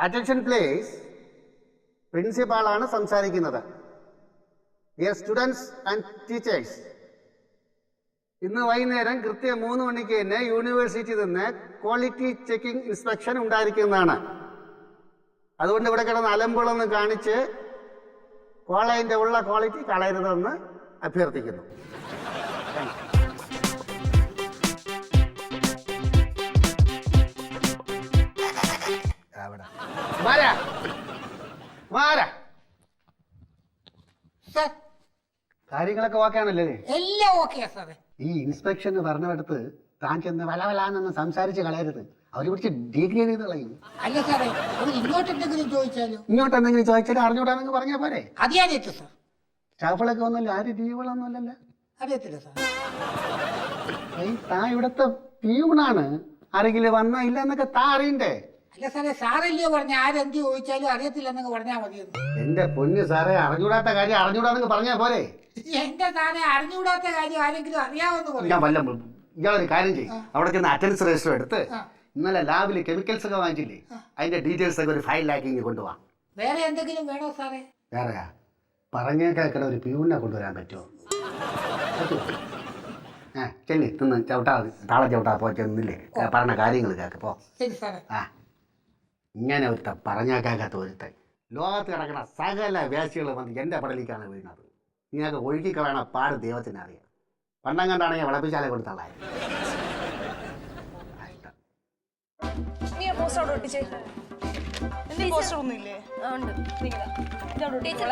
Attention please. പ്രിൻസിപ്പാളാണ് സംസാരിക്കുന്നത്. Dear students and teachers, ഇന്ന് വൈകുന്നേരം കൃത്യം 3 മണിക്ക് തന്നെ യൂണിവേഴ്സിറ്റിയിൽ നിന്ന് ക്വാളിറ്റി ചെക്കിംഗ് ഇൻസ്പെക്ഷൻ ഉണ്ടായിരിക്കുന്നതാണ്. അതുകൊണ്ട് ഇവിടെ കിടന്ന് അലമ്പുകളൊന്നും കാണിച്ച് കോളേജിൻ്റെ ഉള്ള ക്വാളിറ്റി കളയരുതെന്ന് അഭ്യർത്ഥിക്കുന്നു. കാര്യങ്ങളൊക്കെ ഓക്കെ ആണല്ലേ? എല്ലാം ഓക്കെ സാറേ. ഈ ഇൻസ്പെക്ഷന് പറഞ്ഞെടുത്ത് താൻ ചെന്ന് വലവലാന്നൊന്ന് സംസാരിച്ച് കളയരുത്. അവര് പിടിച്ച് ഡിഗ്രേഡ് ചെയ്ത് കളയും. അല്ല സാറേ, ഇങ്ങോട്ട് എന്തെങ്കിലും ചോദിച്ചാലും അറിഞ്ഞൂടാന്നെങ്കിൽ പറഞ്ഞാൽ പോരെ? അറിയാനില്ല സാർ. സ്റ്റാഫുകളൊക്കെ ഒന്നുമില്ല, ആര് ടീമുകളൊന്നുമല്ലല്ലോ. അറിയത്തില്ല സാർ. താൻ ഇവിടത്തെ പ്യൂണാണ്. ആരെങ്കിലും വന്നാ ഇല്ല എന്നൊക്കെ താ അറിയണ്ടേ? അല്ല സാറേ, സാറല്ലയോ പറഞ്ഞ ആരെന്ത് ചോദിച്ചാലും അറിയത്തില്ല എന്നൊക്കെ പറഞ്ഞാൽ മതിയെന്ന്. എന്റെ പൊന്ന് സാറേ, അറിഞ്ഞൂടാത്ത കാര്യം അറിഞ്ഞൂടാന്നൊക്കെ പറഞ്ഞാ പോരെ? എന്റെ സാറേ, അറിഞ്ഞൂടാത്ത കാര്യം ആരെങ്കിലും അറിയാമെന്ന് പറഞ്ഞു. ഞാൻ വല്ല ഇയാളൊരു കാര്യം ചെയ്യും, അവിടെ ചെന്ന് അറ്റൻഡൻസ് രജിസ്റ്റർ എടുത്ത് ഇന്നലെ ലാബിൽ കെമിക്കൽസ് ഒക്കെ വാങ്ങിച്ചില്ലേ, അതിന്റെ ഡീറ്റെയിൽസ് ഒക്കെ ഒരു ഫയലിലാക്കി കൊണ്ടുപോവാം. വേറെ എന്തെങ്കിലും വേണോ സാറേ? വേറെയാ പറഞ്ഞേക്കാക്കട ഒരു പ്യൂണിനെ കൊണ്ടുവരാൻ പറ്റുമോ? ചെല്ലി തിന്ന് ചവിട്ടാ, താളം ചവിട്ടാ പോ, ചെന്നില്ലേ പറഞ്ഞ കാര്യങ്ങൾ കേക്ക് പോ. ഇങ്ങനെ ഒരുത്ത പറഞ്ഞേക്കാത്ത ഒരുത്തൻ ലോകത്ത് കിടക്കണ സകല വേശികൾ വന്ന് എൻ്റെ പടലിലേക്കാണ് വീണത്. നിങ്ങൾക്ക് ഒഴുകിക്കളയണ പാട് ദൈവത്തിന് അറിയാം. പണ്ടം കണ്ടാണെങ്കിൽ വിളപ്പിച്ചാല കൊടുത്താളായി.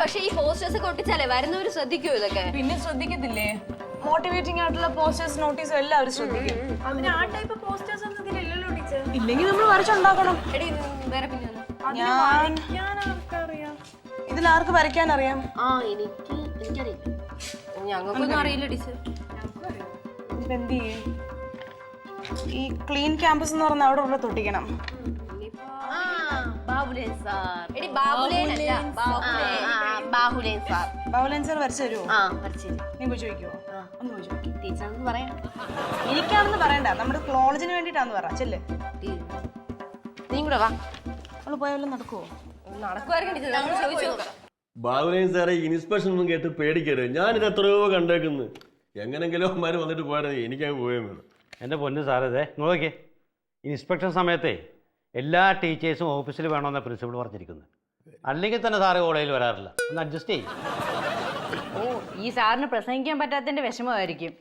പക്ഷെ ഈ പോസ്റ്റേഴ്സ് ഒക്കെ ഒട്ടിച്ചാലേ വരുന്നവര് ശ്രദ്ധിക്കൂ ഇതൊക്കെ? പിന്നെ ശ്രദ്ധിക്കത്തില്ലേ? മോട്ടിവേറ്റിംഗ് ആയിട്ടുള്ള പോസ്റ്റേഴ്സ് നോട്ടീസും എല്ലാവരും ശ്രദ്ധിക്കും. അതിന് ആ ടൈപ്പ് പോസ്റ്റേഴ്സ് ഒന്നും ഇതിലില്ലല്ലോ ടീച്ചർ. ഇല്ലെങ്കിൽ നമ്മൾ വരച്ചുണ്ടാക്കണം. വേറെ പിന്നെ ഇതിലാർക്ക് വരയ്ക്കാൻ അറിയാം? എനിക്കറിയില്ല. ഞങ്ങൾക്കൊന്നും അറിയില്ല ടീച്ചർ. എന്ത് ചെയ്യും? ഈ ക്ലീൻ ക്യാമ്പസ് എന്ന് പറഞ്ഞ അവിടെ ഉള്ള തൊട്ടിക്കണം. ബാബുലേൻ സാർ വരച്ചു തരുമോ? നീ പോയി ചോദിക്കുവോ? ഒന്ന് പോയി ചോദിക്കും. ടീച്ചറെന്ന് പറയാം. എനിക്കാണെന്ന് പറയണ്ട, നമ്മുടെ കോളേജിന് വേണ്ടിട്ടാന്ന് പറ. ചെല്ലേ, നീ കൂടെ വാ. അവള് പോയാലും നടക്കുവോ? നടക്കുമായിരിക്കും. ബാബുലേൻ സാറെ, ഇൻസ്പെക്ഷൻ ഒന്നും കേട്ട് പേടിക്കരുത്. ഞാനിത് എത്രയോ കണ്ടേക്കുന്നു. എങ്ങനെങ്കിലും അമ്മമാർ വന്നിട്ട് പോയാൽ എനിക്കങ്ങ് പോയാൽ വേണം. എൻ്റെ പൊന്ന് സാറേ, ഇതേ നോക്കിയേ, ഇൻസ്പെക്ഷൻ സമയത്തെ എല്ലാ ടീച്ചേഴ്സും ഓഫീസിൽ വേണമെന്ന പ്രിൻസിപ്പൾ പറഞ്ഞിരിക്കുന്നത്. അല്ലെങ്കിൽ തന്നെ സാറ് കോളേജിൽ വരാറില്ല. ഒന്ന് അഡ്ജസ്റ്റ് ചെയ്യും. ഓ, ഈ സാറിന് പ്രസംഗിക്കാൻ പറ്റാത്തതിന്റെ വിഷമമായിരിക്കും.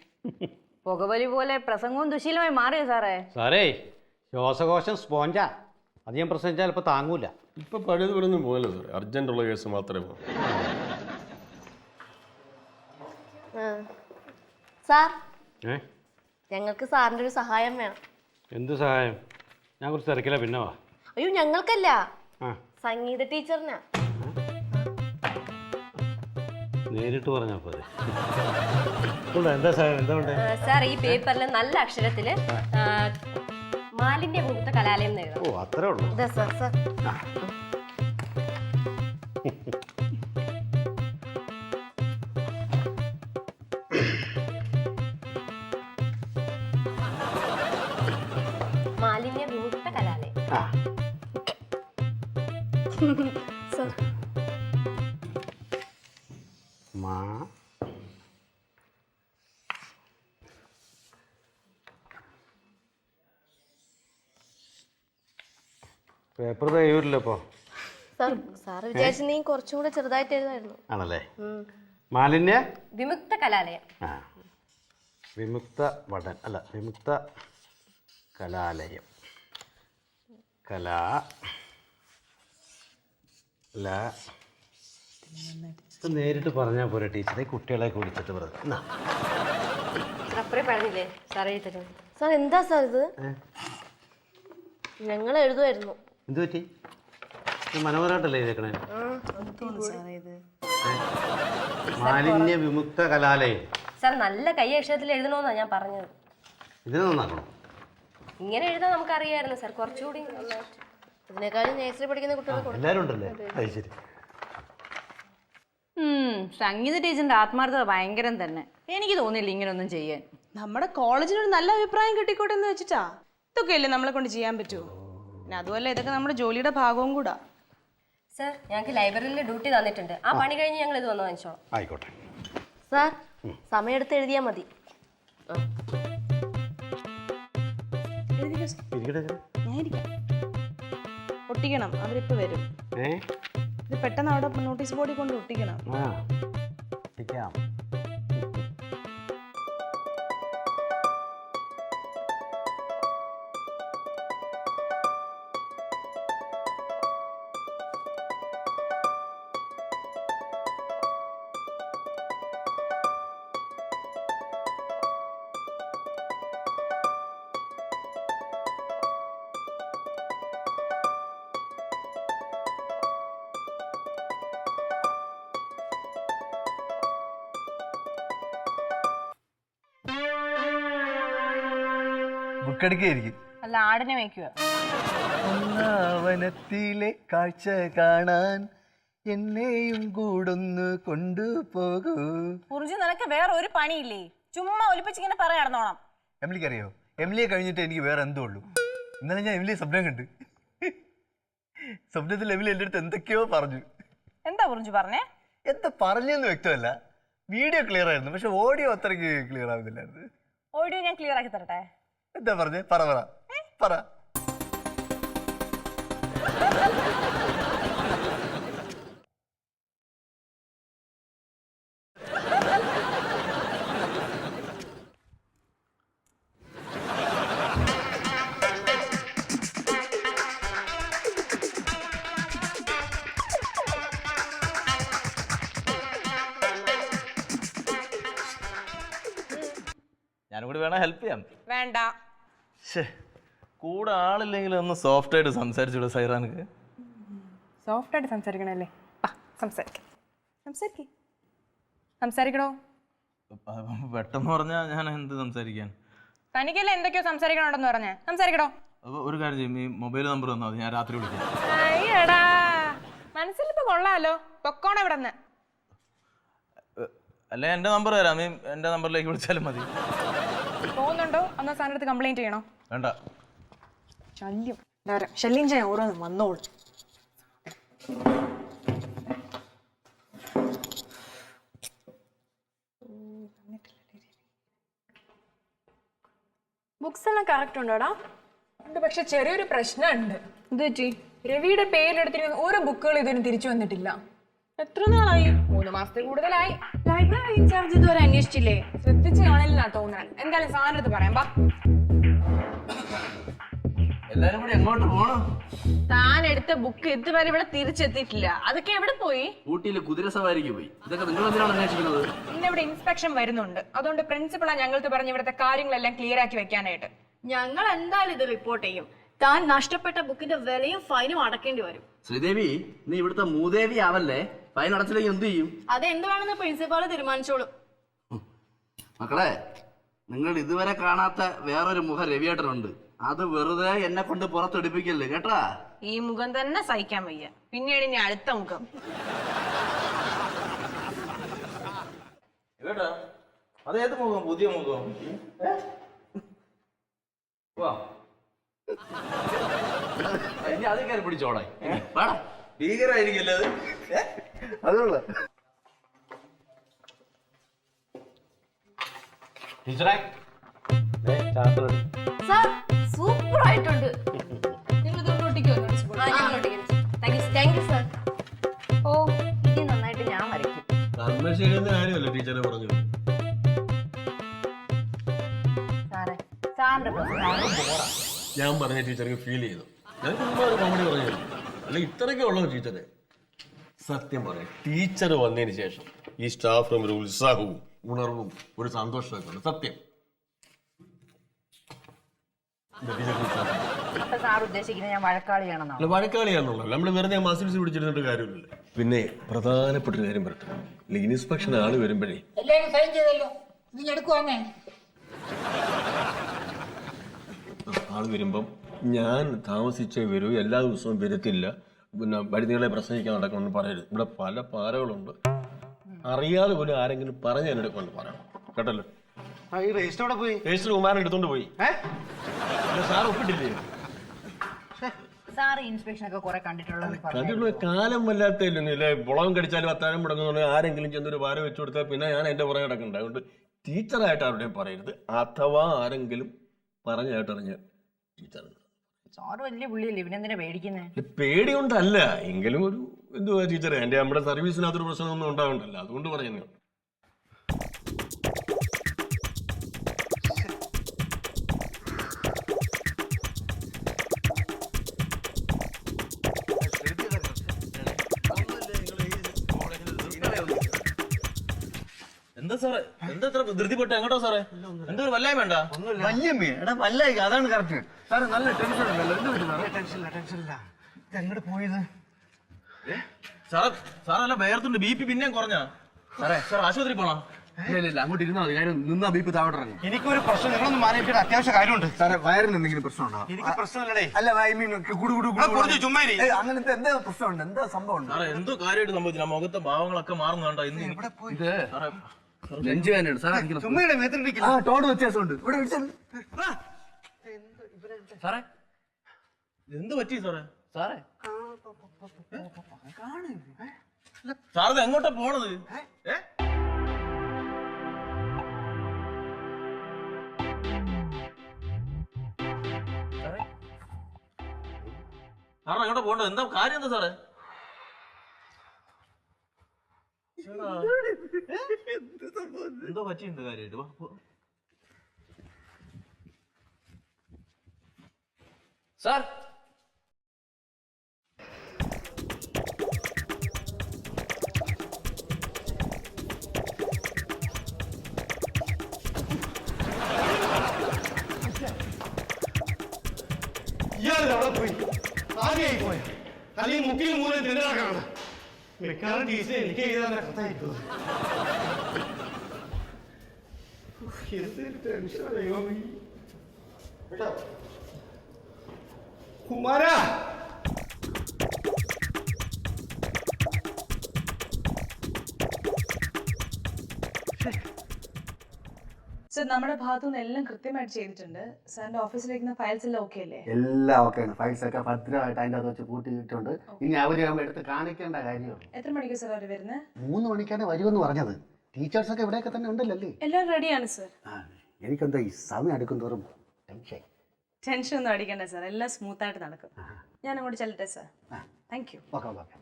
പുകവലി പോലെ പ്രസംഗവും ദുശീലമായി മാറിയോ സാറേ? സാറേ, ശ്വാസകോശം സ്പോഞ്ചാ. അധികം പ്രസംഗിച്ചാൽ ഇപ്പോൾ താങ്ങൂല. ഇപ്പം പഴയത് ഇവിടെ ഒന്നും പോകല്ലോ സാറേ, അർജൻറ്റുള്ള കേസ് മാത്രമേ പോകും. സാർ, ഞങ്ങൾക്ക് സാറിന്റെ ഒരു സഹായം വേണം. എന്ത് സഹായം? ഞാൻ കുറച്ച് തിരക്കില്ല, പിന്നെ വാ. അയ്യോ, ഞങ്ങൾക്കല്ല, സംഗീത ടീച്ചറിനാ. നേരിട്ട് പറഞ്ഞാ പോലെ. എന്താ സഹായം? എന്താ ഉണ്ട് സാർ? ഈ പേപ്പറിൽ നല്ല അക്ഷരത്തില് മാലിന്യ മുക്ത കലാലയം എഴുതണം. ഓ, അത്രേ ഉള്ളൂ. മാലിന്യ വിമുക്ത കലാലയം. പേപ്പർ തയ്യൂരില്ല ഇപ്പോ. സാർ വിചാരിച്ചു നീ കുറച്ചും കൂടെ ചെറുതായിട്ട് എഴുതായിരുന്നു. ആണല്ലേ? മാലിന്യ വിമുക്ത കലാലയം. വിമുക്ത വടൻ അല്ല, വിമുക്ത കലാലയം. നേരിട്ട് പറഞ്ഞാൽ പോരെ ടീച്ചറെ? കുട്ടികളെ കുടിച്ചിട്ട് പറഞ്ഞു. പറഞ്ഞില്ലേ സാർ എഴുതരുത്. സാർ എന്താ സാർ ഇത്? ഞങ്ങൾ എഴുതുമായിരുന്നു. എന്ത് പറ്റി? മനോഹരമായിട്ടല്ലേ എഴുതേക്കണേ? മാലിന്യ വിമുക്ത കലാലയം. സാർ നല്ല കൈ അക്ഷരത്തിൽ എഴുതണമെന്നാ ഞാൻ പറഞ്ഞത്. ഇതിനെ നന്നാക്കണം. ഇങ്ങനെ എഴുതാൻ നമുക്ക് അറിയായിരുന്നു സാർ, കുറച്ചുകൂടി ഇതിനേക്കാളും നേഴ്സറി പഠിക്കുന്ന കുട്ടികൾ എല്ലാവരും ഉണ്ടല്ലേ? അത് ശരി. സംഗീത ടീച്ചറിന്റെ ആത്മാർത്ഥത ഭയങ്കരം തന്നെ. എനിക്ക് തോന്നിയില്ല ഇങ്ങനൊന്നും ചെയ്യാൻ. നമ്മുടെ കോളേജിനൊരു നല്ല അഭിപ്രായം കിട്ടിക്കോട്ടെ എന്ന് വെച്ചിട്ടാ. ഇതൊക്കെയല്ലേ നമ്മളെ കൊണ്ട് ചെയ്യാൻ പറ്റുമോ? പിന്നെ അതുമല്ല ഇതൊക്കെ നമ്മുടെ ജോലിയുടെ ഭാഗവും കൂടാ. സർ ഞങ്ങൾക്ക് ലൈബ്രറിയിൽ ഡ്യൂട്ടി തന്നിട്ടുണ്ട്. ആ പണി കഴിഞ്ഞ് ഞങ്ങൾ ഇത് വന്ന് വാങ്ങിച്ചോളാം. ആയിക്കോട്ടെ. സാർ സമയമെടുത്ത് എഴുതിയാൽ മതി. ഞാൻ ഇരിക്കാം. ഒട്ടിക്കണം, അവരിപ്പോ വരും. ഇത് പെട്ടെന്ന് അവിടെ നോട്ടീസ് ബോർഡിൽ കൊണ്ട് ഒട്ടിക്കണം. ബുക്കടിക്കായിരിക്കും. അല്ല, ആടിനെ വയ്ക്കുക. വനത്തിലെ കാഴ്ച കാണാൻ എന്നെയും കൂടൊന്ന് കൊണ്ടുപോകൂ. കുറിച്ച് നിനക്ക് വേറെ ഒരു പണിയില്ലേ? ചുമ്മാ ഒലിപ്പിച്ചിങ്ങനെ പറയാടന്നോണം. എമിലിക്കറിയോ, എമിലിയെ കഴിഞ്ഞിട്ട് എനിക്ക് വേറെ എന്തോ ഉള്ളൂ. ഇന്നലെ ഞാൻ എമിലിയെ സ്വപ്നം കണ്ട്. സ്വപ്നത്തിൽ എമിലി എൻ്റെ അടുത്ത് എന്തൊക്കെയോ പറഞ്ഞു. എന്താ കുറിച്ച് പറഞ്ഞേ? എന്താ പറഞ്ഞെന്ന് വ്യക്തമല്ല. വീഡിയോ ക്ലിയർ ആയിരുന്നു, പക്ഷെ ഓഡിയോ അത്രയ്ക്ക് ക്ലിയർ ആവുന്നില്ലായിരുന്നു. ഓഡിയോ ഞാൻ ക്ലിയർ ആക്കി തരട്ടെ? എന്താ പറഞ്ഞേ? പറ പറ പറ. ഞാനും കൂടി വേണം ഹെൽപ്പ് ചെയ്യാം. വേണ്ട. കൂടെ ആളില്ലെങ്കിൽ ഒന്ന് സോഫ്റ്റ് ആയിട്ട് സംസാരിച്ചൂടെ സൈറാനക്ക്? സോഫ്റ്റ് ആയിട്ട് സംസാരിക്കണല്ലേ? സംസാരിക്കണോ? പെട്ടെന്ന് പറഞ്ഞാൽ ഞാൻ എന്ത് സംസാരിക്കാൻ? തനിക്കല്ലേ എന്തൊക്കെയോ സംസാരിക്കണോണ്ടെന്ന് പറഞ്ഞേ. സംസാരിക്കണോ? ഒരു കാര്യം ചെയ്യും, ഈ മൊബൈൽ നമ്പർ തന്നാൽ മതി, ഞാൻ രാത്രി വിളിക്കാം. അയ്യടാ, മനസ്സിലിപ്പോ കൊള്ളാലോ. പൊക്കോണ ഇവിടെ നിന്ന്. അല്ലെ എൻ്റെ നമ്പർ തരാം, നീ എൻ്റെ നമ്പറിലേക്ക് വിളിച്ചാലും മതി. പോകുന്നുണ്ടോ? അന്നാ സാറിൻ്റെ അടുത്ത് കംപ്ലൈന്റ് ചെയ്യണോ? വേണ്ട. ശല്യം ശല്യം ചെയ്യാൻ ഓരോന്ന് വന്നോളൂ. ബുക്സ് എല്ലാം കറക്റ്റ് ഉണ്ടോടാ? ഉണ്ട്, പക്ഷെ ചെറിയൊരു പ്രശ്നമുണ്ട്. എന്ത് പറ്റി? രവിയുടെ പേരിലെടുത്തിരിക്കുന്ന ഓരോ ബുക്കുകൾ ഇതിന് തിരിച്ചു വന്നിട്ടില്ല. എത്ര നാളായി? 3 മാസത്തിൽ കൂടുതലായി. ലൈബ്രറി ഇൻചാർജ് ഇതുവരെ അന്വേഷിച്ചില്ലേ? ശ്രദ്ധിച്ച് കാണില്ലെന്നാ തോന്നാൻ. എന്തായാലും സാറിന്റെ അടുത്ത് പറയാം. ബാ, എല്ലാരും കൂടി എങ്ങോട്ട് പോകണം? താൻ എടുത്ത ബുക്ക് ഇതുവരെ ഇവിടെ തിരിച്ചെത്തിയിട്ടില്ല. അതൊക്കെ എവിടെ പോയി? ഊട്ടിയിലെ കുതിര സവാരിക്ക് പോയി. ഇതൊക്കെ നിങ്ങൾ എന്തിനാണ് അന്വേഷിക്കുന്നത്? ഇന്ന് ഇവിടെ ഇൻസ്പെക്ഷൻ വരുന്നുണ്ട്. അതുകൊണ്ട് പ്രിൻസിപ്പളാ ഞങ്ങൾക്ക് പറഞ്ഞ് ഇവിടുത്തെ കാര്യങ്ങളെല്ലാം ക്ലിയർ ആക്കി വെക്കാനായിട്ട്. ഞങ്ങൾ എന്തായാലും ഇത് റിപ്പോർട്ട് ചെയ്യും. താൻ നഷ്ടപ്പെട്ട ബുക്കിന്റെ വിലയും ഫൈനും അടക്കേണ്ടി വരും. ശ്രീദേവി, നീ ഇവിടുത്തെ മൂദേവി ആവല്ലേ? ഫൈൻ അടച്ചില്ലെങ്കിൽ എന്ത് ചെയ്യും? അതെന്ത് വേണമെന്ന് പ്രിൻസിപ്പാള് തീരുമാനിച്ചോളും. മക്കളെ, നിങ്ങൾ ഇതുവരെ കാണാത്ത വേറൊരു മുഖം രവിയേട്ടനുണ്ട്. അത് വെറുതെ എന്നെ കൊണ്ട് പുറത്തെടുപ്പിക്കല്ലേ കേട്ടാ? ഈ മുഖം തന്നെ സഹിക്കാൻ വയ്യ, പിന്നീട് ഇനി അടുത്ത മുഖം. കേട്ടാ, അതേത് മുഖം? പുതിയ മുഖം. ഇനി അത് കയറി പിടിച്ചോളെ. ഭീകരായിരിക്കല്ലേ അത്? അതുകൊള്ള ടീച്ചറെ, സാർ സൂപ്പർ ആയിട്ടുണ്ട്. നിങ്ങൾ ഇതൊന്ന് ഒട്ടിക്കോ? Thank you sir. ഓ, ഇനി നന്നായിട്ട് ഞാൻ വരയ്ക്കും. നന്മശീലന്റെ കാര്യമല്ല ടീച്ചറെ പറഞ്ഞു. സാറേ, സാറിന്റെ പ്രശ്നം ഞാൻ പറഞ്ഞ ടീച്ചർക്ക് ഫീൽ ചെയ്തു. ഞാൻ ചുമ്മാ ഒരു കോമഡി പറഞ്ഞു. അല്ല, ഇത്രയൊക്കെ ഉള്ളൂ ടീച്ചറെ. സത്യം പറയാം, ടീച്ചർ വന്നതിന് ശേഷം ഈ സ്റ്റാഫ് റൂമിൽ ഉത്സാഹവും ഉണർവും ഒരു സന്തോഷമൊക്കെ ഉണ്ട്. സത്യം. അപ്പൊ സാർ ഉദ്ദേശിക്കുന്നത് ഞാൻ വഴക്കാളിയാണെന്നോ? അല്ല, വഴക്കാളിയാണെന്നുള്ളൂ. നമ്മൾ വെറുതെ മസിൽസ് പിടിച്ചിരുന്നിട്ട് കാര്യമില്ല. പിന്നെ പ്രധാനപ്പെട്ട ഒരു കാര്യം പറയട്ടെ, ഇൻസ്പെക്ഷൻ ആള് വരുമ്പോഴേ എല്ലാവരും സൈൻ ചെയ്തല്ലോ. ഇത് എടുക്കുവാന്നേ. ആള് വരുമ്പം ഞാൻ താമസിച്ചേ വരൂ, എല്ലാ ദിവസവും വരത്തില്ല, പിന്നെ വഴുതികളെ പ്രസംഗിക്കാൻ നടക്കണമെന്ന് പറയരുത്. ഇവിടെ പല പാരകളുണ്ട്. അറിയാതെ പോലും ആരെങ്കിലും പറഞ്ഞ് എന്നെ കൊണ്ട് പറയണം കേട്ടല്ലോ. രജിസ്റ്റർ പോയി. രജിസ്റ്റർ കുമാരൻ എടുത്തോണ്ട് പോയി. സാർ ഒപ്പിട്ടില്ലേ? സാർ ഇൻസ്പെക്ഷൻ ഒക്കെ കുറെ കണ്ടിട്ടുള്ളത് കണ്ടിട്ടുള്ള കാലം വല്ലാത്തല്ലേ മുളകം കടിച്ചാലും അത്താഴം മുടങ്ങുന്ന ആരെങ്കിലും ചെന്നൊരു ഭാരം വെച്ചു കൊടുത്താൽ പിന്നെ ഞാൻ എന്റെ പുറകെ കിടക്കണ്ട. അതുകൊണ്ട് ടീച്ചറായിട്ട് ആരുടെയും പറയരുത്. അഥവാ ആരെങ്കിലും പറഞ്ഞായിട്ടറിഞ്ഞ ടീച്ചർ സാറ് വലിയ പുള്ളിയല്ലേ, ഇവനെന്തിനാ പേടിക്കുന്നത്? പേടി കൊണ്ടല്ല, എങ്കിലും ഒരു എന്തുവാ ടീച്ചറെ, എന്റെ നമ്മുടെ സർവീസിനകത്തൊരു പ്രശ്നമൊന്നും ഉണ്ടാവണ്ടല്ലോ, അതുകൊണ്ട് പറയുന്നു. എന്താ സാറേ, എന്താ ഇത്ര ധൃതിപ്പെട്ട എങ്ങോട്ടോ സാറേ? എന്താ വല്ലായ്മ വേണ്ട? വല്യമ്മ എടാ വല്ലായി, അതാണ് കറക്റ്റ്. സാറേ നല്ല ടെൻഷൻ ഉണ്ടല്ലോ, എന്ത് പറ്റും സാറേ? ടെൻഷനില്ല. ഇത് എങ്ങോട്ട് പോയത്? സാറല്ല വേർത്തുണ്ട്, ബി പി പിന്നെയും കുറഞ്ഞാ സാറേ? സാർ ആശുപത്രി പോണോ? ഇല്ല അങ്ങോട്ട് ഇരുന്നാൽ മതി, കാര്യം നിന്നാ ബി പി താഴോട്ട് ഇറങ്ങും. എനിക്കൊരു പ്രശ്നം, നിങ്ങളൊന്ന് മാനേജിയുടെ അത്യാവശ്യ കാര്യമുണ്ട് സാറേ. വയറിന് എന്തെങ്കിലും പ്രശ്നമുണ്ടോ? എനിക്ക് പ്രശ്നമല്ലേ. അല്ല ഐ മീൻ ചുമ്മാ അങ്ങനത്തെ എന്താ പ്രശ്നമുണ്ട്, എന്താ സംഭവം ഉണ്ട് സാറേ? എന്തോ കാര്യമായിട്ട് സംഭവിച്ചില്ല, മുഖത്തെ ഭാവങ്ങളൊക്കെ മാറുന്നു കണ്ടോ? ഇന്ന് ഇത് നെഞ്ചുവേനാണ് സാറേ. ടോട് വ്യത്യാസമുണ്ട് ഇവിടെ. സാറേ എന്ത് പറ്റി സാറേ? സാറേ സാറത് എങ്ങോട്ടാ പോണത്? സാറേ എങ്ങോട്ടാ പോണ്ടത്? എന്താ കാര്യം? എന്താ സാറേ? എന്തോ പറ്റിയുണ്ട് കാര്യമായിട്ട്. സാർ ഇയാളവിടെ പോയി ആദ്യമായി പോയ അല്ലെങ്കിൽ മുക്കിൽ മൂലം തിരക്കാണ് മിക്കവാറും ടീച്ചർ എനിക്ക് എഴുതാൻ കത്തായിരിക്കും. കുമാരാ സർ, നമ്മുടെ ഭാഗത്തുനിന്ന് എല്ലാം കൃത്യമായിട്ട് ചെയ്തിട്ടുണ്ട്. സാറിന്റെ ഓഫീസിലിരിക്കുന്ന ഫയൽസ് എല്ലാം ഓക്കെ അല്ലേ? എല്ലാം ഓക്കെയാണ്. ഫയൽസ് ഒക്കെ ഭദ്രമായിട്ട് അതിൻ്റെ അത് വെച്ച് കൂട്ടിയിട്ടുണ്ട്. ഇനി അവർ എടുത്ത് കാണിക്കേണ്ട കാര്യമുള്ളൂ. എത്ര മണിക്ക് സാർ അവർ വരുന്നത്? 3 മണിക്കാണ് വരുമെന്ന് പറഞ്ഞത്. ടീച്ചേഴ്സൊക്കെ ഇവിടെയൊക്കെ തന്നെ ഉണ്ടല്ലേ? എല്ലാം റെഡിയാണ് സർ. എനിക്കെന്താ ഈ സമയം എടുക്കും തോറും ടെൻഷൻ ഒന്നും അടിക്കണ്ട സാർ, എല്ലാം സ്മൂത്ത് ആയിട്ട് നടക്കും. ഞാൻ അങ്ങോട്ട് ചെല്ലട്ടെ sir. Thank you. Okay okay.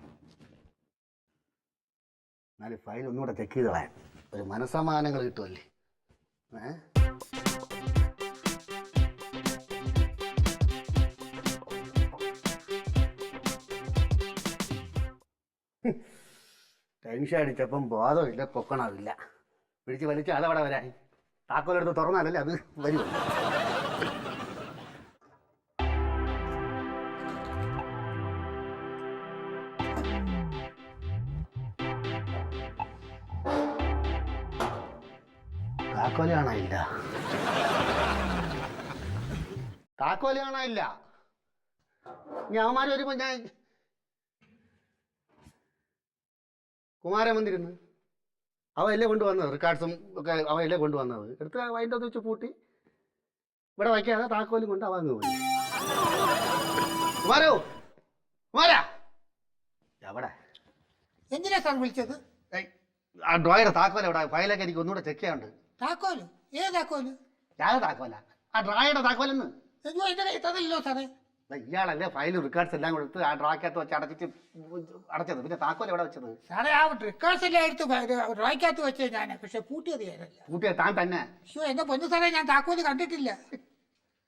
എന്നാലും ഫയൽ ഒന്നുകൂടെ ചെക്ക് ചെയ്ത് കളയാൻ ഒരു മനസ്സമാനങ്ങൾ കിട്ടുമല്ലേ? ടെൻഷൻ അടിച്ചപ്പം ബോധമില്ല, പൊക്കണമില്ല. പിടിച്ച് വലിച്ച് അതവിടെ വരാൻ താക്കോലെടുത്ത് തുറന്നാലല്ലേ അത് വരുമോ? താക്കോല് കാണാനില്ല. താക്കോല് കാണാനില്ല. ഇനി അവന്മാർ വരുമ്പോ ഞാൻ കുമാരൻ വന്നിരുന്നു. അവയല്ലേ കൊണ്ടുവന്നത്, റെക്കോർഡ്സും ഒക്കെ അവയല്ലേ കൊണ്ടുവന്നത്. എടുത്ത് അതിൻ്റെ അത് വെച്ച് പൂട്ടി ഇവിടെ വയ്ക്കാതെ താക്കോലും കൊണ്ട് അവ അങ്ങ് പോയി. കുമാരോ, കുമാരാ എവിടെ? എന്തിനാ സാർ വിളിച്ചത്? ആ ഡ്രോയുടെ താക്കോൽ എവിടെ? ഫയലൊക്കെ എനിക്ക് ഒന്നുകൂടെ ചെക്ക് ചെയ്യാനുണ്ട്. താക്കോല്? ഏത് താക്കോല്? ഞാൻ താക്കോല, ആ ഡ്രോയുടെ താക്കോലെന്ന്. അയ്യോ എന്റെ കൈ തന്നല്ലോ സാറേ. ഇയാളല്ലേ ഫയലും റെക്കോർഡ്സ് എല്ലാം കൊടുത്ത് ആ ഡ്രോയ്ക്കകത്ത് വെച്ച് അടച്ചത്. പിന്നെ താക്കോൽ എവിടെ വെച്ചത്? സാറേ ആ റെക്കോർഡ്സ് എല്ലാം എടുത്ത് ഡ്രോയ്ക്കകത്ത് വെച്ചത് ഞാൻ, പക്ഷെ പൂട്ടിയത് ഞാനല്ല. കൂട്ടിയ താൻ തന്നെ? അയ്യോ എന്റെ പൊന്നു സാറേ, ഞാൻ താക്കോല് കണ്ടിട്ടില്ല.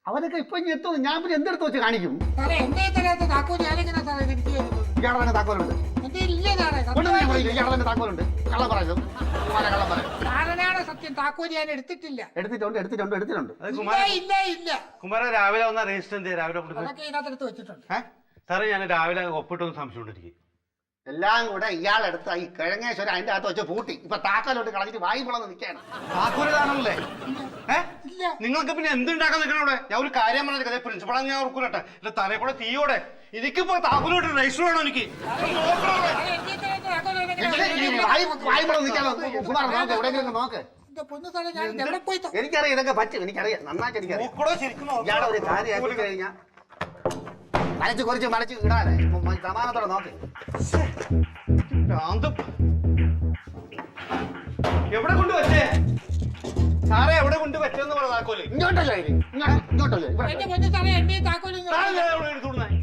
അവരൊക്കെ ഇപ്പൊ ഇനി എത്തുന്നു. ഞാൻ പിന്നെ എന്തെടുത്ത് വെച്ച് കാണിക്കും? സാറേ എന്റെ തരാത്ത താക്കോല് ഞാനെങ്ങനെ സാറേ തിരിച്ചു വരുന്നത്? ഇയാളെ തന്നെ താക്കോലുണ്ട്. എന്റെ ഇല്ല സാറേ. ഇയാളെ തന്നെ താക്കോലുണ്ട്. കള്ളം പറയുന്നു, കള്ളം പറയാം. സാറിനാണ് സത്യം, താക്കോല് ഞാൻ എടുത്തിട്ടില്ല. എടുത്തിട്ടുണ്ട്. ഇല്ല ഇല്ല. കുമാരൻ രാവിലെ വന്ന രജിസ്റ്റർ എന്ത് രാവിലെ അതൊക്കെ ഇതിനകത്തെടുത്ത് വെച്ചിട്ടുണ്ട്. സാറേ ഞാൻ രാവിലെ ഒപ്പിട്ടൊന്ന് സംശയമുണ്ടിരിക്കും. എല്ലാം കൂടെ ഇയാളെടുത്ത് ഈ കിഴങ്ങേശ്വരം അതിന്റെ അകത്ത് വെച്ച് പൂട്ടി. ഇപ്പൊ താക്കോലോട്ട് കളഞ്ഞിട്ട് വായി പൊളന്ന് നിൽക്കുകയാണ്. താക്കോല് കാണുന്നില്ലേ? നിങ്ങൾക്ക് പിന്നെ എന്തുണ്ടാക്കാൻ നിൽക്കണം ഇവിടെ? ഞാൻ ഒരു കാര്യം പറഞ്ഞ പ്രിൻസിപ്പളാണ്, ഞാൻ ഓർക്കൂലട്ടെ. എന്റെ തലയിൽ കൂടെ തീയോടെ എനിക്കിപ്പോ താക്കോലോട്ട് രജിസ്റ്റർ വേണം. എനിക്ക് വായി പൊളന്ന് നിൽക്കാൻ കുമാർ നോക്ക്, എവിടെയെങ്കിലും നോക്ക്. എനിക്കറിയാം ഇതൊക്കെ പറ്റും, എനിക്കറിയാം, നന്നായിട്ട് എനിക്കറിയാം. ഇയാളെ ഒരു കാര്യം കഴിഞ്ഞാൽ വലിച്ച് കുറച്ച് മടച്ച് ഇടാതെ സമാധാനത്തോടെ നോക്ക്. എവിടെ കൊണ്ട് വെച്ചേ സാറേ? എവിടെ കൊണ്ട് വെച്ചെന്ന് പറഞ്ഞ താക്കോല് ഇങ്ങോട്ടല്ലേ ഇങ്ങോട്ടല്ലേ എന്റെ മുന്നേ സാറേ എന്റെ താക്കോല്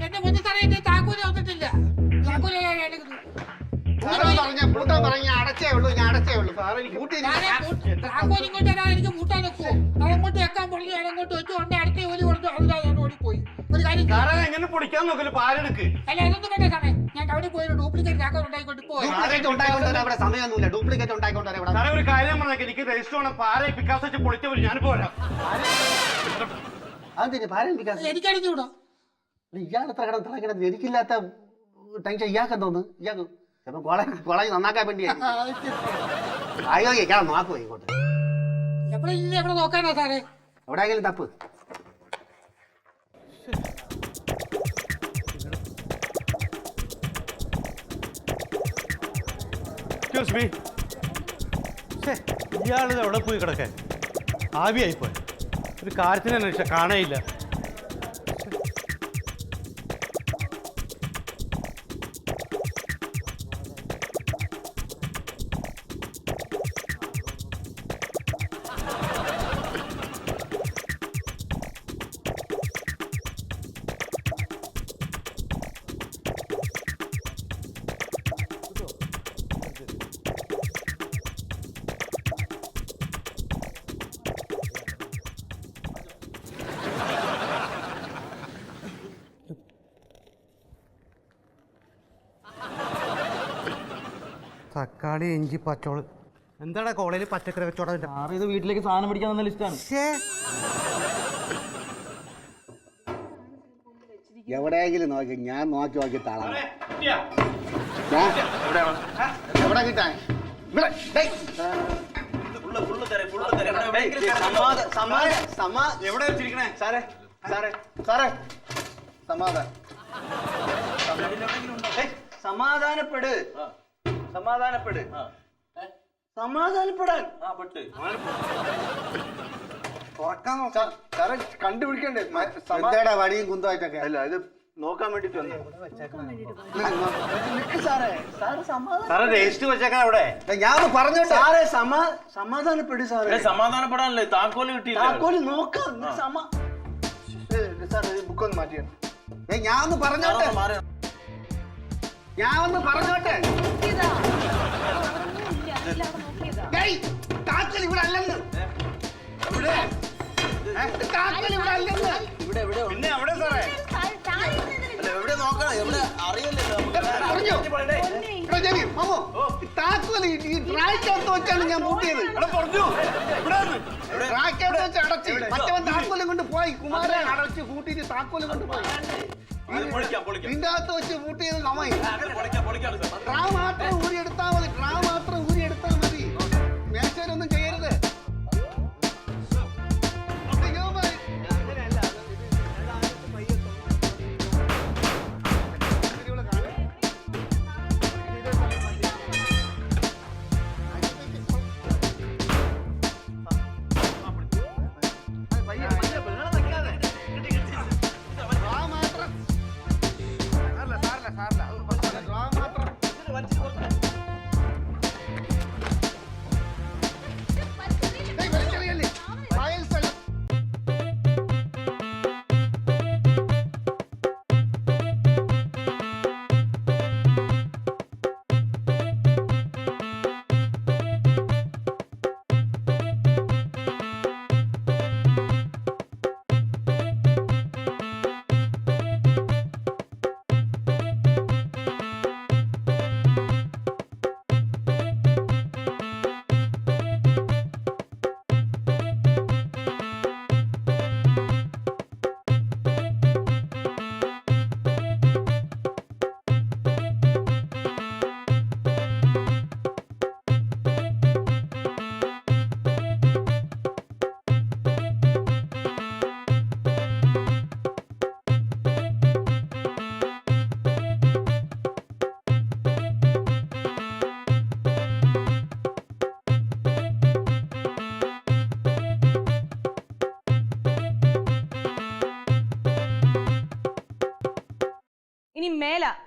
എന്റെ മുന്നേ സാറേ എന്റെ താക്കോല് വന്നിട്ടില്ല. താക്കോല് പൂട്ടാൻ പറഞ്ഞ അടച്ചേ ഉള്ളൂ. ഞാൻ അടച്ചേ ഉള്ളൂ സാറേ. എനിക്ക് പൂട്ടി താക്കോല് ഇങ്ങോട്ട് തരാൻ എനിക്ക് പൂട്ടാൻ വെക്കുവോ? അതങ്ങോട്ട് വെക്കാൻ പറഞ്ഞു അങ്ങോട്ട് വെച്ചു കൊണ്ട് അടുത്ത ജോലി കൊടുത്തു. അതിലാണ് ഓടിപ്പോയി. ഒരു കാര്യം സാറേ എങ്ങനെ പൊടിക്കാൻ നോക്കല്? പാലെടുക്ക്. അല്ല അതൊന്നും വേണ്ട സാറേ. ഞാൻ അവിടെ പോയി ഡ്യൂപ്ലിക്കേറ്റ് താക്കോൽ ഉണ്ടായിക്കൊണ്ട് പോയി. ഡ്യൂപ്ലിക്കേറ്റ് ഉണ്ടായിക്കൊണ്ടുവരാൻ ഇവിടെ സമയമൊന്നുമില്ല. ഡ്യൂപ്ലിക്കേറ്റ് ഉണ്ടായിക്കൊണ്ടുവരാൻ ഇവിടെ. സാറേ ഒരു കാര്യം പറഞ്ഞേക്ക്, എനിക്ക് രജിസ്റ്റർ വേണം. പാര പിക്കാസ് വെച്ച് പൊളിച്ച പോലെ ഞാൻ പോരാ. അതെന്തിന് പാരം വികാസം? എനിക്കടിച്ചുകൂടോ? ഇയാൾ എത്ര കിടന്ന് തിളക്കിടന്ന് എനിക്കില്ലാത്ത ടെൻഷൻ ഇയാൾക്കെന്തോന്ന്? ഇയാൾക്ക് ചിലപ്പോൾ കോളേജ് നന്നാക്കാൻ വേണ്ടിയായിരിക്കും. അയ്യോ ഇയാളെ നോക്കുമോ ഇങ്ങോട്ട്? എവിടെ നോക്കാനാ സാറേ? എവിടെയെങ്കിലും തപ്പ്. ഇയാളിത് എവിടെ പോയി കിടക്കാൻ? ആവിയായിപ്പോയി. ഒരു കാര്യത്തിന് അന്വേഷിച്ച കാണേയില്ല. തക്കാളി, ഇഞ്ചി, പച്ചോള്. എന്താണ് കോളേജിൽ പച്ചക്കറി കച്ചവടം? സാറ് ഇത് വീട്ടിലേക്ക് സാധനം പിടിക്കാൻ വന്ന ലിസ്റ്റാണ്. എവിടെയെങ്കിലും നോക്കി ഞാൻ നോക്കി താളാം. എവിടെ കിട്ടാൻ? എവിടെ വെച്ചിരിക്കണേ സാറേ? സാറേ സാറേ സമാധാനപ്പെട്. സമാധാനപ്പെട്. സമാധാനപ്പെടാൻ തുറക്കാൻ നോക്കാം സാറേ. കണ്ടുപിടിക്കണ്ടേ? വടിയും കുന്തമായിട്ടൊക്കെ അല്ല ഇത് നോക്കാൻ വേണ്ടിട്ട് സാറേ രജിസ്റ്റർ വെച്ചേക്കാൻ അവിടെ. ഞാൻ പറഞ്ഞോ സാറേ സമാധാനപ്പെട് സാറേ. സമാധാനപ്പെടാനല്ലേ താക്കോല് കിട്ടിയില്ല. താക്കോല് നോക്കാം. സാറേ ബുക്കൊന്ന് മാറ്റിയാണ്. ഞാൻ ഒന്ന് പറഞ്ഞോട്ടെ. താക്കോൽ ഇവിടെ അല്ലെന്ന്. പിന്നെ എവിടെ സാറേ? എവിടെ നോക്കണം? എവിടെ അറിയല്ലോ. താക്കോൽ ഈ ട്രാക്കകത്ത് വെച്ചാണ് ഞാൻ പൂട്ടിയത്. ട്രാക്കകത്ത് വെച്ച് അടച്ച് മറ്റവൻ താക്കോലും കൊണ്ട് പോയി. കുമാരൻ അടച്ച് പൂട്ടിയിട്ട് താക്കോലും കൊണ്ട് പോയി. ഇതിന്റെ അകത്ത് വെച്ച് പൂട്ടിയത് കമായി. ട്രാ മാത്രം ഊരിയെടുത്താൽ മതി. ട്രാ മാത്രം ഊരിയെടുത്താൽ മതി. മേശയിലൊന്നും ചെയ്യരുത്.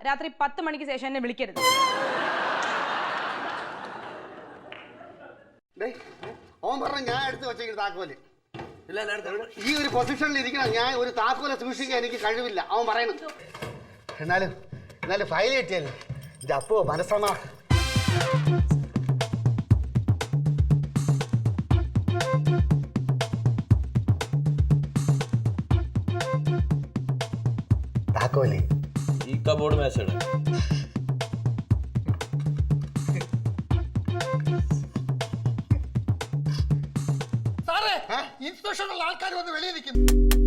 രാത്രി 10 മണിക്ക് ശേഷം എന്നെ വിളിക്കരുത്. അവൻ പറഞ്ഞ ഞാൻ എടുത്ത് വെച്ചേക്കുന്ന താക്കോല് ഈ ഒരു പൊസിഷനിൽ ഇരിക്കണം. ഞാൻ ഒരു താക്കോലെ സൂക്ഷിക്കാൻ എനിക്ക് കഴിവില്ല അവൻ പറയണം. എന്നാലും ഫയൽ കിട്ടിയല്ലേ അപ്പോ മനസ്സമാ. താക്കോല് ഈ കബോർഡ് മേശയുടെ സാറേ ഇൻസ്പെക്ഷനുള്ള ആൾക്കാർ വന്ന് വെളിയിൽ നിൽക്കുന്നു.